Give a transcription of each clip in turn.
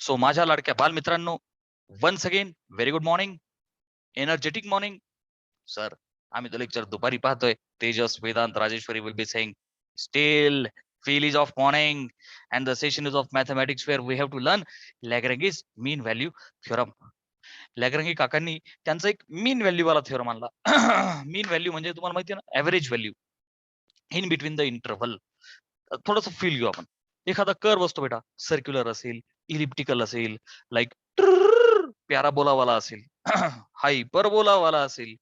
So माझ्या लाडक्या बालमित्रांनो, once again very good morning, energetic morning. Sir, आम्ही तो लेक्चर दुपारी पाहतोय. Tejas, Vedant, Rajeshwari will be saying still feel is of morning and the session is of mathematics where we have to learn Lagrange's mean value theorem. लॅग्रेंगे काकांनी त्यांचा एक मीन value वाला theorem आणला. मीन value म्हणजे तुम्हाला माहिती आहे ना, average value in between the interval. थोडस फील घेऊ आपण. एखादा कर्व असतो बेटा, सर्क्युलर असेल, इलिप्टिकल असेल, लाईक पॅराबोलावाला असेल, हायपरबोलावाला असेल,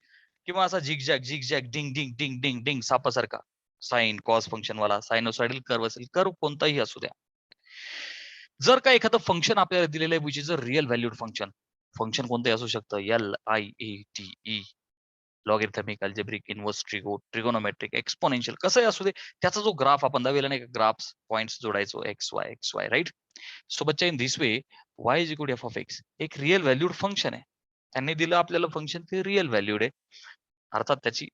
किंवा असा झिगझॅग झिगझॅग डिंग डिंग डिंग डिंग डिंग सापासारखा साइन कॉस फंक्शन वाला सायनोसॉइडल कर्व असेल, कर्व कोणताही असू द्या. जर का एखादं फंक्शन आपल्याला दिलेलं आहे which is a real valued function, function कोणतंही असू शकतं, LIATE, logarithmic, algebraic, inverse, trigonometric, exponential, कसंही असू दे, त्याचा जो ग्राफ आपण दाखवला नाही का, ग्राफ्स पॉइंट्स जोडायचो एक्स वाय राईट. सो बच्चा in this way Y is equal F of X एक रिअल व्हॅल्यूड फंक्शन आहे. त्यांनी दिलं आपल्याला फंक्शन ते रिअल व्हॅल्यूड आहे, अर्थात त्याची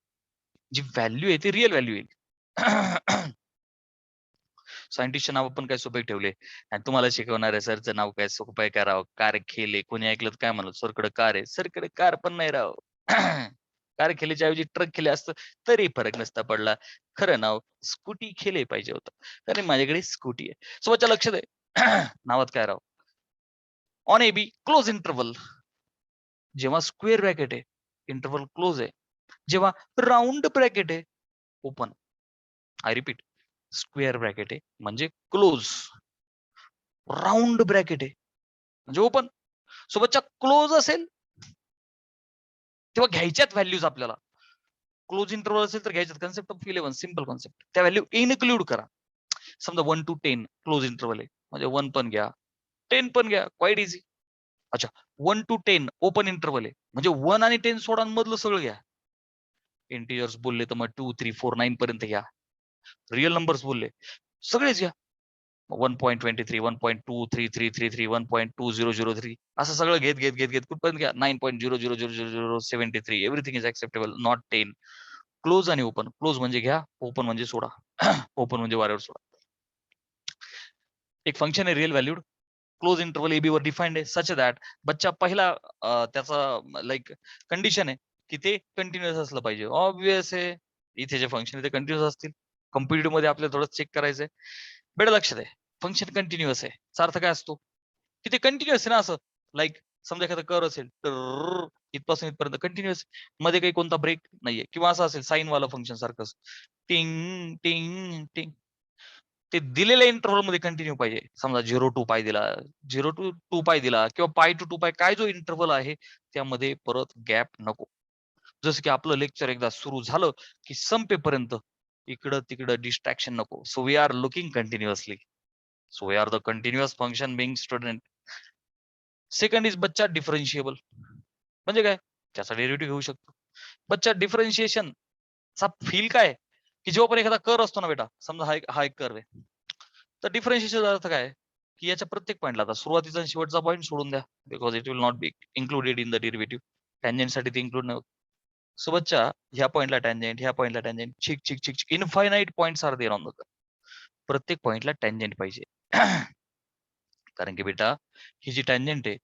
जी व्हॅल्यू आहे ती रिअल व्हॅल्यू येईल. सायंटिस्टचे नाव पण काय सोपे ठेवले, आणि तुम्हाला शिकवणाऱ्या सरचं नाव काय सोपं काय राव, कार खेले. कोणी ऐकलं तर काय म्हणलं, सरकडे कार आहे, सरकडे कार पण नाही राव. कार खेलेच्या ऐवजी ट्रक खेले असतं तरी फरक नसता पडला. खरं नाव स्कूटी खेले पाहिजे होतं, कारण माझ्याकडे स्कूटी आहे. सोबतच्या लक्ष दे. नावात काय राव, on A B close interval, जेव्हा स्क्वेअर ब्रॅकेट आहे इंटरव्हल क्लोज आहे, जेव्हा राऊंड ब्रॅकेट आहे open. I repeat, square bracket आहे म्हणजे क्लोज, राऊंड ब्रॅकेट आहे म्हणजे ओपन. सोबतच्या क्लोज असेल तेव्हा घ्यायच्यात व्हॅल्यूज आपल्याला. क्लोज इंटरव्हल असेल तर घ्यायच्यात. Concept of 11 simple concept. त्या व्हॅल्यू इनक्लूड करा. समजा 1 to 10 क्लोज इंटरव्हल आहे म्हणजे 1 पण घ्या, 10 पण घ्या, क्वाईट इझी. अच्छा, 1 to 10 ओपन इंटरव्हल आहे म्हणजे 1 आणि 10 सोडा मधलं सगळं घ्या. इंटिजर्स बोलले तर मग 2 3 4 9 पर्यंत घ्या. रिअल नंबर्स बोलले सगळेच घ्या. 1.23, 1.23333, 1.2003 असं सगळं घेत घेत घेत घेत कुठपर्यंत घ्या, 9.0000073. Everything is acceptable, not 10. Close आणि ओपन, क्लोज म्हणजे घ्या, ओपन म्हणजे सोडा. ओपन म्हणजे वाऱ्यावर सोडा. एक फंक्शन आहे real valued, close interval A B वर डिफाइंड आहे, सच दॅट बच्चा पहिला त्याचा लाईक कंडिशन आहे की ते कंटिन्युअस असलं पाहिजे. ऑब्विस आहे, इथे जे फंक्शन आहे ते कंटिन्युअस असतील. कम्प्युटर मध्ये आपल्याला थोडं चेक करायचंय. बेटा लक्ष दे, फंक्शन कंटिन्युअस आहे याचा अर्थ काय असतो की ते कंटिन्युअस आहे ना. असं लाईक समजा एखादा कर असेल तर इथपासून इथपर्यंत कंटिन्युअस, मध्ये काही कोणता ब्रेक नाहीये. किंवा असं असेल साईन वाला फंक्शन सारखं, टिंग टिंग टिंग, ते दिलेल्या इंटरव्हल मध्ये कंटिन्यू पाहिजे. समजा 0 to पाय दिला, 0 to 2 पाय दिला, किंवा पाय टू 2 पाय, काय जो इंटरव्हल आहे त्यामध्ये परत गॅप नको. जसं की आपलं लेक्चर एकदा सुरू झालं की संपेपर्यंत इकडं तिकडं डिस्ट्रॅक्शन नको. So we are looking continuously. So we are the continuous function being student. Second is बच्चा डिफरन्शिएबल, म्हणजे काय, त्याचा डेरिव्हेटिव्ह घेऊ शकतो. बच्चा डिफरन्शिएशन चा फील काय की जेव्हा पण एखादा कर असतो ना बेटा, समजा हा एक कर आहे, तर डिफरन्शिएशन अर्थ काय की याच्या प्रत्येक पॉईंटला, आता सुरुवातीचा आणि शेवटचा पॉईंट सोडून द्या, because it will not be included in the derivative. Tangent साठी ते इन्क्लूड नाही होत. सो बच्चा ह्या पॉईंटला टँजंट, ह्या पॉईंटला टँजंट, छिक छिक छिक छिक, infinite points are there on the curve. प्रत्येक पॉईंटला टँजंट पाहिजे. कारण की बेटा ही जी टँजंट आहे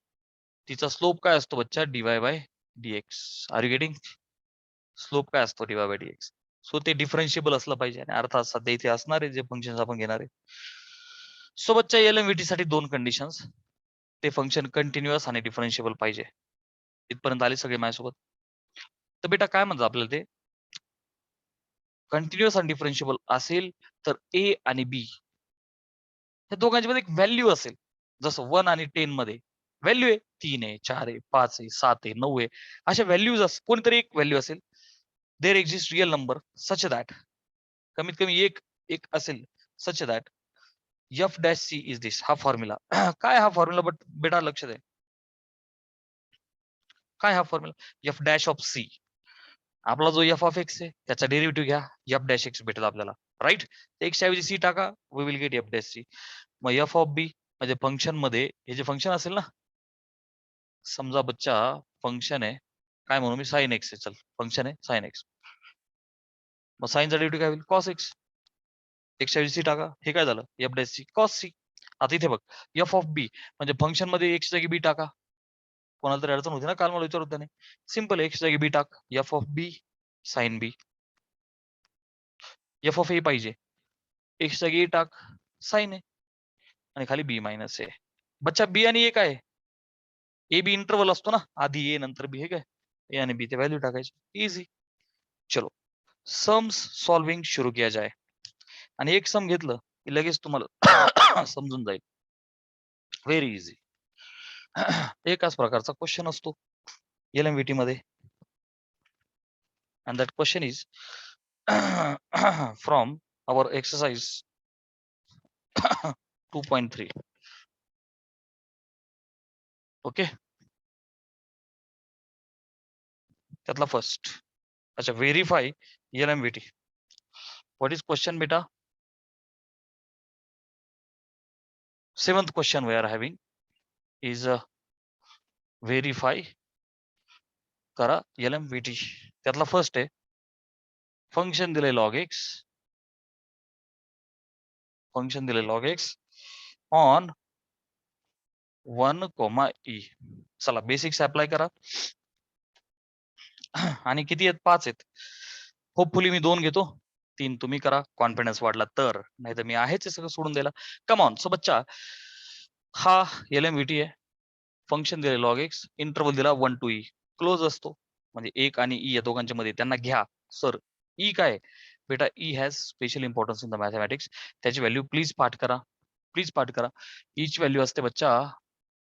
तिचा स्लोप काय असतो बच्चा, dy by dx. Are you getting? Slope काय असतो, डीवाय बाय डीएक्स. सो ते डिफरन्शिएबल असलं पाहिजे, आणि अर्थात सध्या इथे असणार आहे जे फंक्शन आपण घेणार आहे. सो बच्चा एलएमव्हीटी साठी दोन कंडिशन्स, ते फंक्शन कंटिन्युअस आणि डिफरन्शिएबल पाहिजे. इथपर्यंत आले सगळे माझ्यासोबत? तर बेटा काय म्हणतात आपल्याला, ते कंटिन्युअस आणि डिफरन्शिएबल असेल तर ए आणि बी या दोघांच्या मध्ये एक व्हॅल्यू असेल. जसं 1 आणि 10 मध्ये व्हॅल्यू आहे, 3 आहे, 4 आहे, 5 आहे, 7 आहे, 9 आहे, अशा व्हॅल्यूज कोणतरी एक व्हॅल्यू असेल. There exist real number such that, कमीत कमी एक एक असेल, such that F dash C is this. हा फॉर्म्युला काय, हा फॉर्म्युला बट बेटा लक्ष द्या, काय हा formula, F dash of C. आपला जो एफ ऑफ एक्स आहे त्याचा डेरिव्हेटिव्ह घ्या, एफ डॅश एक्स भेटेल आपल्याला, राईट. एक्स ऐवजी सी टाका, we will get F dash C. मग एफ ऑफ बी म्हणजे फंक्शन मध्ये हे जे फंक्शन असेल ना, समजा बच्चा फंक्शन आहे, काय म्हणू मी, साइन एक्स आहे, चल फंक्शन आहे साइन एक्स. मग साइनचा डेरिव्हेटिव्ह काय होईल, कॉस एक्स. एक्स ऐवजी सी टाका, हे काय झालं, F dash C cos C. आता इथे बघ एफ ऑफ बी म्हणजे फंक्शन मध्ये एक्स जागी बी टाका. कोणाला तरी अडचण होती ना काल मला विचारत त्याने. सिंपल एक्स जागी बी टाक. F of B sine B. F of A पाहिजे एक्स जागी ए टाक साइन ए आणि खाली बी मायनस ए. बच्चा बी आणि ए काय ए बी इंटरवल असतो ना आधी ए नंतर बी हे काय ए आणि बी ते व्हॅल्यू टाकायची इझी. चलो सम्स सॉल्विंग सुरू किया जाए आणि एक सम घेतलं की लगेच तुम्हाला समजून जाईल. Very easy. एकाच प्रकारचा क्वेश्चन असतो LMVT मध्ये and that question is from our exercise 2.3. Okay त्यातला फर्स्ट. अच्छा verify LMVT. What is question बेटा? 7th question we are having is verify करा LMVT. त्यातला फर्स्ट आहे फंक्शन दिले log x. फंक्शन दिले log x ऑन 1, e. चला basics apply करा. आणि किती आहेत 5 आहेत. होपफुली मी 2 घेतो 3 तुम्ही करा कॉन्फिडन्स वाढला तर, नाही तर मी आहेच सगळं सोडून द्यायला. Come on. सो बच्चा हा LMVT आहे. फंक्शन दिले log x इंटरवल दिला 1 to e क्लोज असतो म्हणजे 1 आणि e या दोघांच्या मध्ये त्यांना घ्या. सर e काय बेटा e has special importance in the mathematics. त्याची व्हॅल्यू प्लीज पाठ करा. प्लीज पाठ करा. e ची व्हॅल्यू असते बच्चा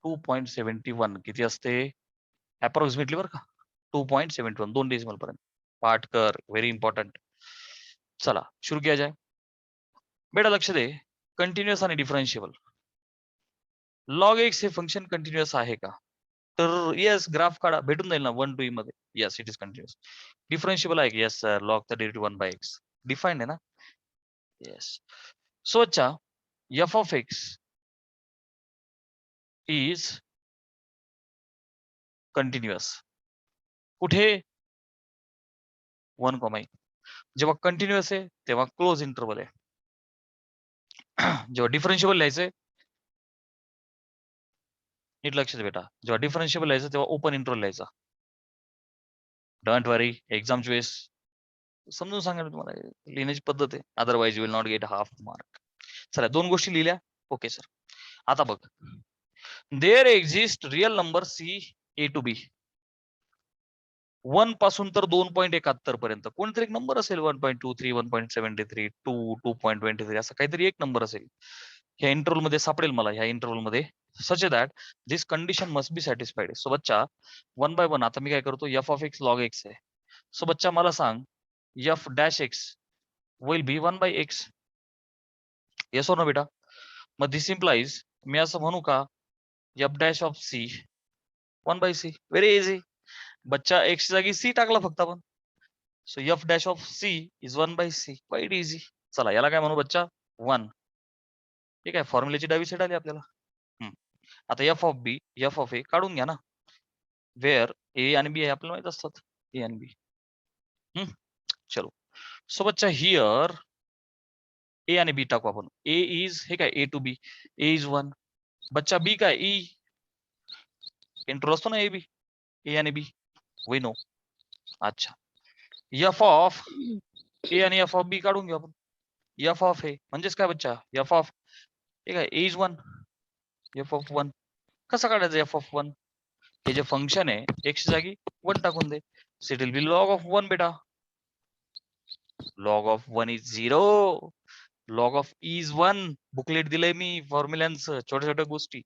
2.71. किती असते अप्रॉक्सिमेटली बरं का 2.71 2 डेसिमल पर्यंत. पाठ कर व्हेरी इम्पॉर्टंट. चला सुरू किया जाए. बेटा लक्ष दे कंटिन्युअस आणि डिफरन्शिएबल. लॉग एक्स हे फंक्शन कंटिन्युअस आहे का? तर येस ग्राफ काढा भेटून जाईल ना 1 to e मध्ये. Yes it is continuous. Differentiable आहे की? Yes sir log the derivative 1 by x defined आहे ना. येस. सो अच्छा F of X is continuous कुठे 1, e. जेव्हा कंटिन्युअस आहे तेव्हा क्लोज इंटरवल आहे. जेव्हा डिफरन्शिएबल लिहायचंय नीट लक्ष दे बेटा. जेव्हा डिफरन्शिएबल लिहायचं तेव्हा ओपन इंटरवल लिहायचा. डोंट वरी एक्झामच्या वेळेस समजून सांगा तुम्हाला लिहिण्याची पद्धत आहे. Otherwise you will not get half mark. चला 2 गोष्टी लिहिल्या. Okay sir. आता बघ there exist real number C A to B 1 पासून तर 2.71 पर्यंत कोणतरी एक नंबर असेल 1.23 1.73 2 2.23 असं काहीतरी एक नंबर असेल. ह्या इंटरवल मध्ये सापडेल मला ह्या इंटरवल मध्ये such that this condition must be satisfied. So बच्चा 1 by 1 आता मी काय करतो F of X log X आहे. सो बच्चा मला सांग F dash X will be 1 by x. Yes और नो बेटा. मग दिस इम्प्लाइज मी असं म्हणू का F dash of C 1 by c. Very easy. बच्चा एक्स जागी सी टाकला फक्त आपण. So F dash of C is 1 by c. Quite easy. चला याला काय म्हणू बच्चा 1. ठीक आहे फॉर्म्युलेची डावी साईड आली आपल्याला. आता F of B F of A काढून घ्या ना. वेअर ए आणि बी आहे आपल्याला माहित असतात ए आणि बी. चलो सो बच्चा हिअर ए आणि बी टाकू आपण. ए इज हे काय ए टू बी ए इज 1. बच्चा बी काय ई इंट्रो असतो ना ए बी ए आणि बी वी नो. अच्छा एफ ऑफ ए आणि एफ ऑफ बी काढून घेऊ आपण. एफ ऑफ ए म्हणजेच काय बच्चा एफ ऑफ हे काय ए इज 1 एफ ऑफ 1 कसं काढायचं एफ ऑफ 1. हे जे फंक्शन आहे एक्स जागी 1 टाकून दे. So it will be log of 1 बेटा. Log of 1 is 0. Log of is 1 booklet दिलंय मी फॉर्म्युलांचं छोट्या छोट्या गोष्टी.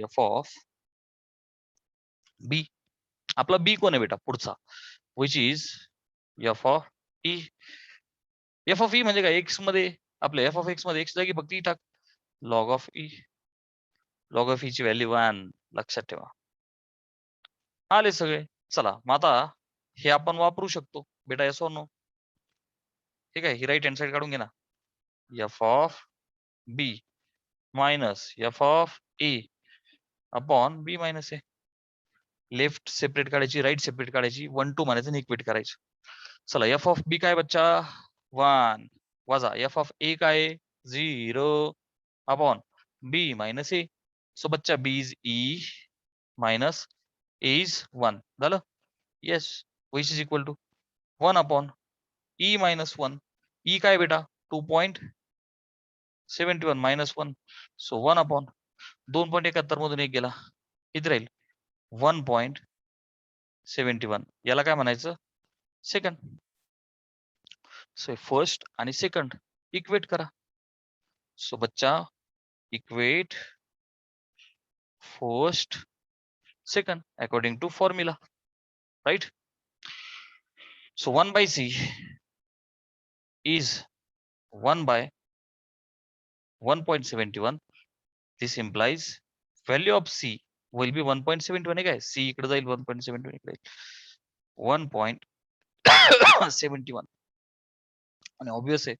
एफ ऑफ बी आपला बी कोण आहे बेटा पुढचा which is F of E. F of E म्हणजे काय एक्स मध्ये आपल्या एफ ऑफ एक्स मध्ये एक्स जागी फक्त ई टाक. Log of E log of E ची व्हॅल्यू 1 लक्षात ठेवा. आले सगळे. चला मग आता हे आपण वापरू शकतो बेटा येस और नो. ठीक आहे ही राईट हँड साइड काढून घे ना. F of B minus F of A upon B minus A. Left separate काढायची राईट सेपरेट काढायची 1 2 म्हणायचं आणि इक्वेट करायचं. चला एफ ऑफ बी काय बच्चा 1 वजा एफ ऑफ ए काय 0 upon b minus a. So बच्चा b is e minus a is 1 झालं. Yes, which is equal to 1 upon e minus 1. e काय बेटा 2.71 minus 1. So 1 upon 2.71 मधून एक गेला किती राहील 1.71. याला काय म्हणायचं सेकंड. सो फर्स्ट आणि सेकंड इक्वेट करा. सो बच्चा equate first second according to formula, right? So 1 by c is 1 by 1.71. This implies value of c will be 1.71 आहे काय c इकडे जाईल 1.71 इकडे 1.71 आणि obvious आहे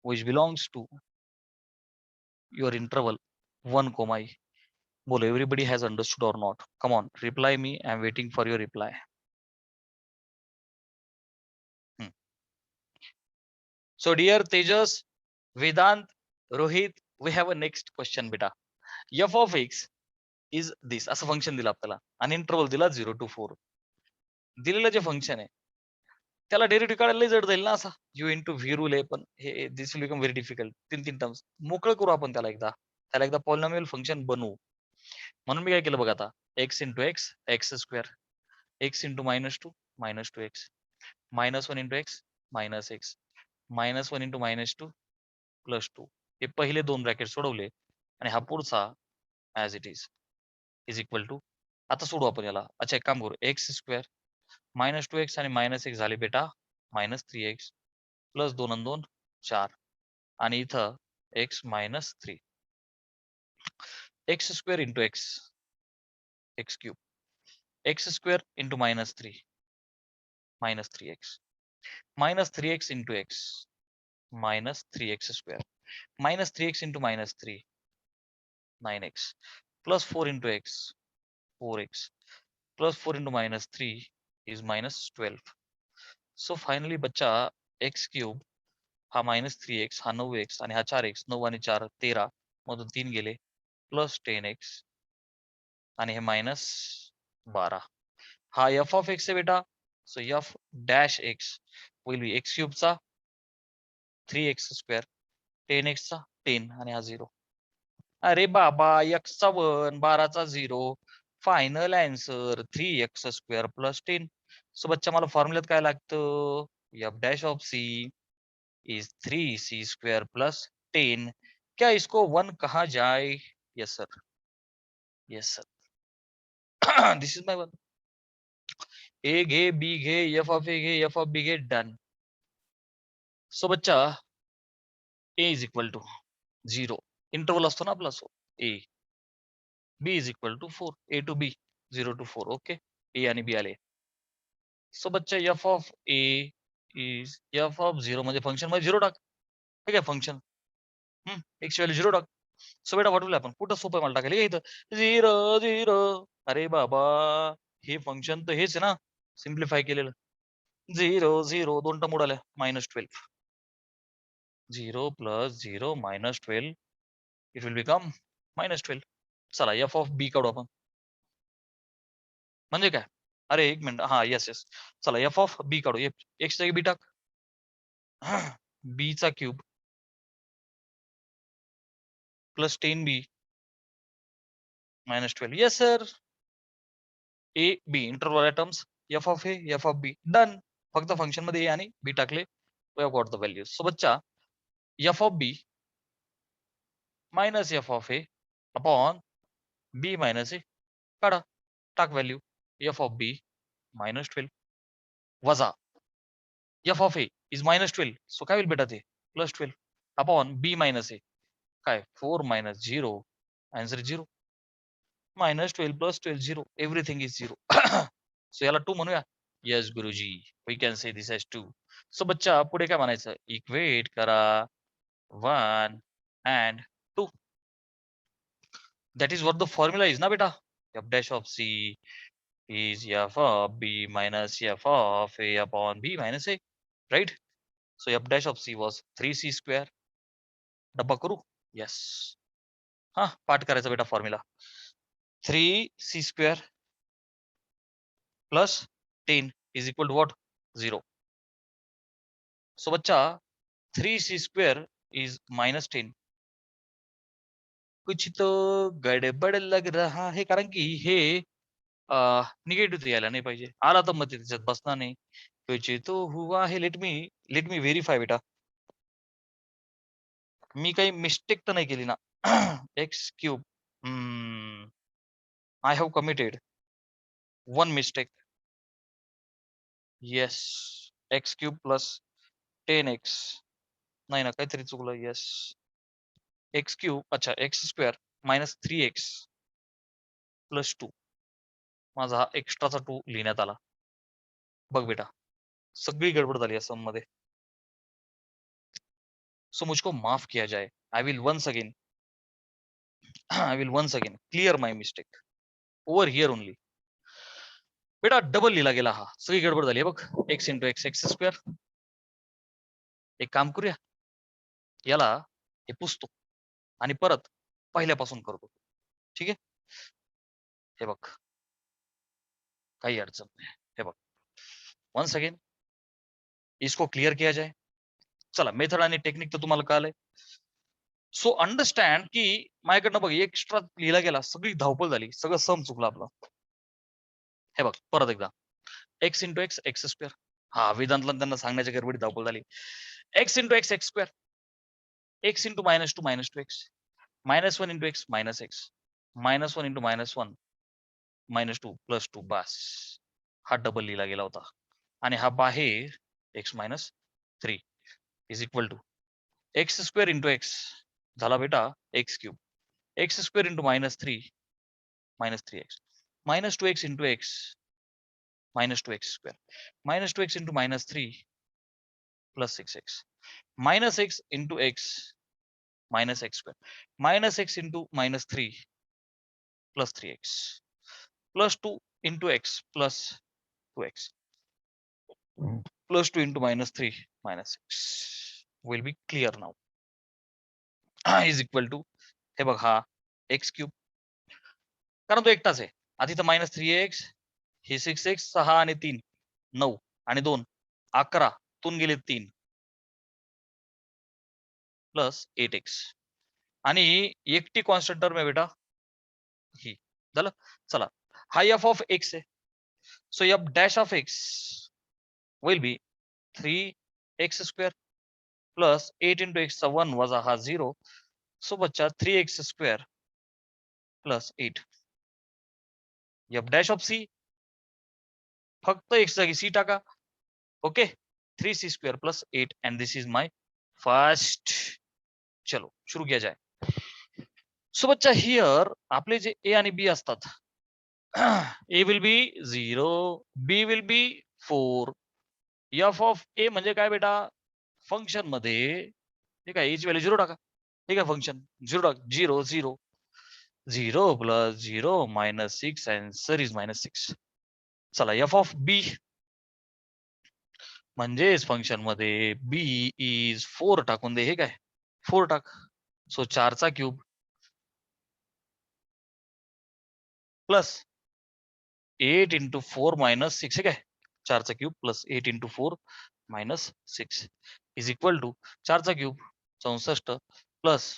which belongs to your interval 1 comma e. बोलो everybody has understood or not? Come on, reply me. I'm waiting for your reply. So dear Tejas, Vedant, Rohit, we have a next question beta. f of x is this असं function दिलं आपल्याला आणि interval दिला 0 to 4. दिलेलं जे function आहे त्याला derivative काढायला लय जड जाईल ना असा u into v rule आहे पण हे दिस विल बिकम व्हेरी डिफिकल्ट. तीन टर्म्स मोकळं करू आपण त्याला एकदा पॉलिनॉमियल फंक्शन बनवू. म्हणून मी काय केलं बघा आता x into x x square x into -2 -2x -1 into x -x -1 into -2 +2. हे पहिले दोन ब्रॅकेट सोडवले आणि हा पुढचा as it is equal to आता सोडू आपण याला. अच्छा एक काम करू एक्स स्क्वेअर -2x आणि -1 झाले बेटा -3x प्लस 2 आणि 2 4 आणि इथं x -3 x square into x x cube x square into -3 -3x -3x into x -3x square -3x into -3 9x plus 4 into x 4x plus 4 into -3 is -12. So finally बच्चा x cube हा -3x हा 9x आणि हा 4x 9 आणि 4 13 मधून 3 गेले plus 10x आणि हे -12. हा f of x आहे बेटा. So f dash x will be x cube चा 3x स्क्वेअर 10x चा 10 आणि हा 0. अरे बाबा x चा 1 12 चा 0 final answer 3x square plus 10. So बच्चा मला फॉर्म्युल्यात काय लागतं f dash of c is 3c square plus 10. क्या इसको 1 कहा जाए? Yes sir, yes sir. This is my 1. A घे बी घे f ऑफ ए घे f ऑफ b घे डन. सो बच्चा a is equal to 0 interval असतो ना आपला so a b is equal to 4 a to b 0 to 4. Okay a आणि b आले. सो बच्चा f of a is f of 0 म्हणजे फंक्शन मध्ये 0 टाक. ठीक आहे फंक्शन x व्हॅल्यू 0 टाक. सो बेटा व्हॉट विल आपण कुठं सोपं आहे मला टाकायला इथं 0 0. अरे बाबा हे फंक्शन तर हेच आहे ना सिम्प्लिफाय केलेलं 0 0 दोन term उडाल्या -12 0 plus 0 minus 12 it will become -12. चला f ऑफ b काढू आपण म्हणजे काय अरे एक मिनिट हा येस येस चला f ऑफ b काढू x जागी b टाक b चा cube plus 10b -12. Yes sir a b interval terms f of a f of b done. फक्त फंक्शन मध्ये a आणि b टाकले we have got the values. So बच्चा f of b minus f of a upon b minus a काढा टाक value f of b -12 वजा f of a is -12 so काय होईल बेटा ते +12 अपॉन b मायनस a काय 4 minus 0 answer 0 -12 plus 12 0 everything is 0. So याला 2 म्हणूया. येस गुरुजी we can say this as 2. So बच्चा पुढे काय म्हणायचं इक्वेट करा 1 and 2. That is what the formula is ना बेटा f dash of c is f of b minus f of a upon b minus a, right? So f dash of c was 3c square डब्बा करू? Yes. हा पाठ करायचा बेटा formula 3c² plus 10 is equal to what 0. So बच्चा 3c² is -10. कुछ तो गडबड लग रहा है, कारण की हे निगेटिव्ह यायला नाही पाहिजे. आला तर मग त्याच्यात बसणार नाही. कुछ तो हुआ है. लेट मी व्हेरीफाय बेटा. मी काही मिस्टेक तर नाही केली ना? x³ I have committed one mistake. Yes, x³ plus 10x. नाही ना, काहीतरी चुकलं. येस, x³ अच्छा x² मायनस 3x प्लस 2. माझा हा एक्स्ट्राचा 2 लिहिण्यात आला. बघ बेटा, सगळी गडबड झाली या सम मध्ये. सो मुझको माफ किया जाए. I will once again clear my mistake over here only. बेटा डबल लिहिला गेला हा, सगळी गडबड झाली. बघ, x इंटू एक्स x². एक काम करूया, याला हे पुसतो आणि परत पहिल्यापासून करतो. ठीक आहे, हे बघ, काही अडचण नाही. हे बघ, वन्स अगेन इसको क्लियर किया जाए. चला, मेथड आणि टेक्निक तर तुम्हाला कळालंय. सो अंडरस्टँड की माझ्याकडनं बघ एक्स्ट्रा लिहिला गेला, सगळी धावपळ झाली, सगळं सम चुकलं आपलं. हे बघ परत एकदा, x इंटू एक्स x². हा वेदांतला त्यांना सांगण्याच्या गडबडीत धावपळ झाली. x into x x². x into -2 -2x. -1 into x -x. -1 into -1 -2 plus 2. बस, हा डबल लिहिला गेला होता. आणि हा बाहेर x -3 is equal to x² into x झाला बेटा x³. x² into -3 -3x. -2x into x -2x². -2x into -3 plus 6x. -x into x -x². -x into -3 plus 3x. Plus 2 into x plus 2x. Plus 2 into -3 -6 will be clear now. Is equal to, हे बघ, हा x³, कारण तो एकटाच आहे. आधी तर -3x, हे 6x, 6 आणि 3 9 आणि 2 11, तून गेले 3 प्लस 8x. आणि एकटी कॉन्स्टंट टर्म आहे बेटा ही. झालं. चला, हा एफ ऑफ एक्स आहे. So F dash of x will be 3x² plus 8 into एक्सचा 1 वजा हा 0. सो बच्चा 3x² plus 8. F dash of c, फक्त एक्स जागी सी टाका. Okay, 3c² plus 8 and this is my first. चलो शुरू किया जाए. सो बच्चा हियर आपले जे ए आणि बी असतात, A will be 0, B will be 4. F of A म्हणजे काय बेटा, फंक्शन मध्ये ठीक आहे, एची व्हॅल्यू 0 टाका. ठीक आहे, फंक्शन 0 टाक, 0 0 0 प्लस 0 -6 आन्सर इज -6. चला, एफ ऑफ बी म्हणजेच फंक्शन मध्ये बी इज 4 टाकून दे. हे काय 4 टाक. सो 4चा क्यूब प्लस 8 इंटू 4 -6. हे काय 4चा cube plus 8 into 4 -6 is equal to 4चा cube 64 plus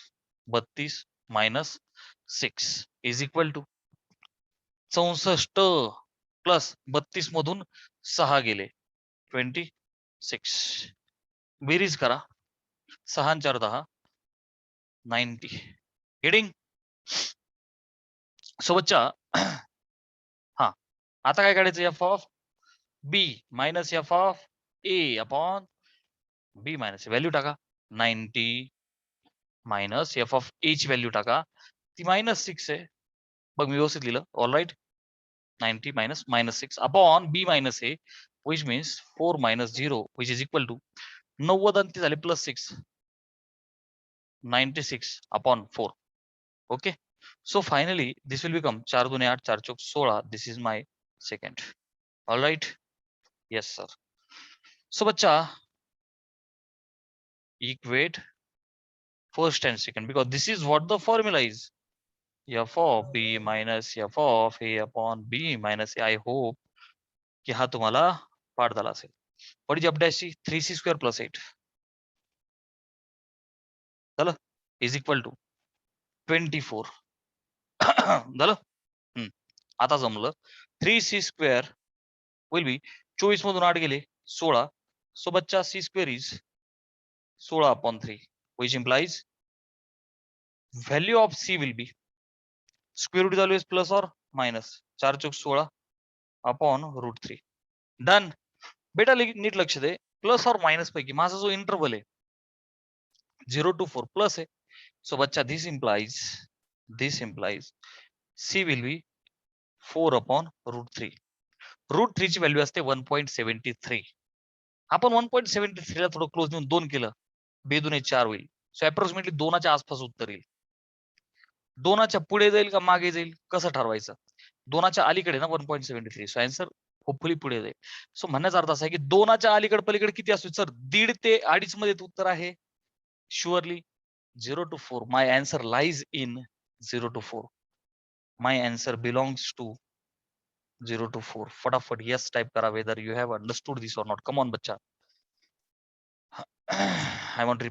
32 -6 is equal to 64 plus 32 मधून 6 गेले 26. बेरीज करा, 6 आणि 4 10, 90. गेटिंग? सो बच्चा हा, आता काय काढायचं, f of B minus F of A upon B minus value टाका. 90 मायनस एफ ऑफ ए ची व्हॅल्यू टाका, ती -6 आहे. बघ मी व्यवस्थित लिहिलं, all right. 90 minus -6 upon B minus a which means 4 minus 0 which is equal to 90 आणि ते झाले plus 6, 96 upon 4. Okay, so finally this will become 4 दूने 8, 4 चौक 16. This is my second. All right, yes sir. So बच्चा, equate first and second, because this is what the formula is. F of b minus f of a upon b minus a. I hope की हा तुम्हाला पाठ झाला असेल. What is अपडॅशची 3c square plus 8 झालं is equal to 24. झालं. आता जमलं. 3c square will be 24 मधून 8 गेले 16. So बच्चा c square is 16 upon 3, which implies value of c will be square root is always plus or minus 4 चौक 16 upon root 3. Done. बेटा नीट लक्ष दे, प्लस और मायनस पैकी माझा जो इंटरवल आहे 0 to 4 प्लस आहे. सो बच्चा this implies c will be 4 upon root 3. root 3 ची व्हॅल्यू असते 1.73. आपण 1.73 ला थोडं क्लोज देऊन 2 केलं, 2 दुने 4 होईल. सो अप्रॉक्सिमेटली 2च्या आसपास उत्तर येईल. 2च्या पुढे जाईल का मागे जाईल कसं ठरवायचं? 2च्या अलीकडे ना 1.73. सो आन्सर होपफुली पुढे जाईल. सो म्हणण्याचा अर्थ असा आहे की 2च्या अलीकडे पलीकडे किती असतो सर? 1.5 ते 2.5 मध्ये उत्तर आहे. Surely 0 to 4. My answer lies in 0 to 4. My answer belongs to 0 to 4. फटाफट यस टाइप करा whether you have understood this और नॉट. कम ऑन बच्चा. I want to